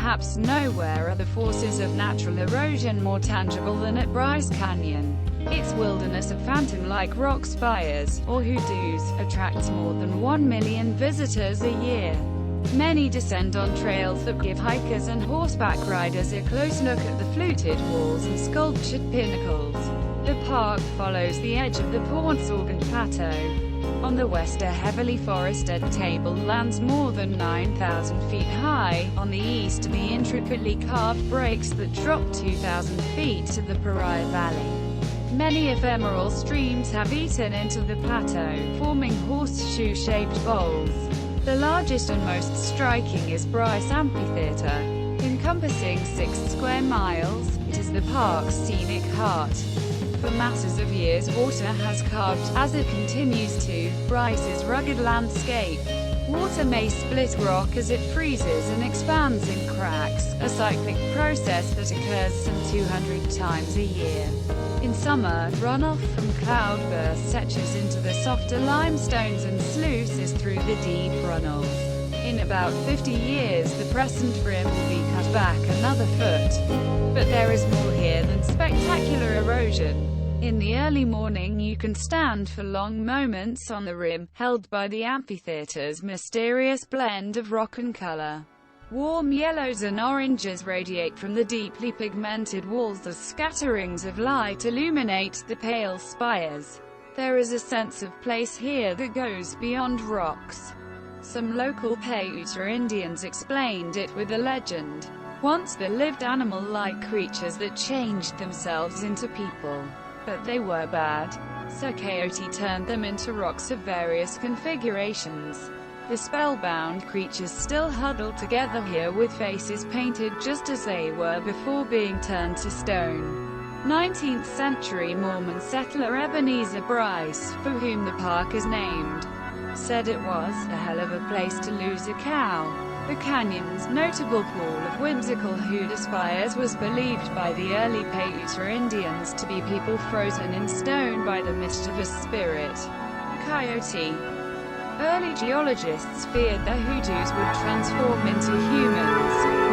perhaps nowhere are the forces of natural erosion more tangible than at Bryce Canyon. Its wilderness of phantom-like rock spires, or hoodoos, attracts more than 1 million visitors a year. Many descend on trails that give hikers and horseback riders a close look at the fluted walls and sculptured pinnacles. The park follows the edge of the Paunsaugunt Plateau. On the west are heavily forested tablelands more than 9,000 feet high, on the east the intricately carved breaks that drop 2,000 feet to the Paria Valley. Many ephemeral streams have eaten into the plateau, forming horseshoe-shaped bowls. The largest and most striking is Bryce Amphitheater. Encompassing 6 square miles, it is the park's scenic heart. For masses of years water has carved, as it continues to, Bryce's rugged landscape. Water may split rock as it freezes and expands in cracks, a cyclic process that occurs some 200 times a year. In summer, runoff from cloudbursts etches into the softer limestones and sluices through the deep runnels. In about 50 years the crescent rim will be cut back another foot. But there is more here than spectacular erosion. In the early morning you can stand for long moments on the rim, held by the amphitheater's mysterious blend of rock and color. Warm yellows and oranges radiate from the deeply pigmented walls as scatterings of light illuminate the pale spires. There is a sense of place here that goes beyond rocks. Some local Paiute Indians explained it with a legend. Once there lived animal-like creatures that changed themselves into people. But they were bad. So Coyote turned them into rocks of various configurations. The spellbound creatures still huddle together here with faces painted just as they were before being turned to stone. 19th century Mormon settler Ebenezer Bryce, for whom the park is named, said it was a hell of a place to lose a cow. The canyon's notable pool of whimsical hoodoo spires was believed by the early Paiute Indians to be people frozen in stone by the mischievous spirit, Coyote. Early geologists feared the hoodoos would transform into humans.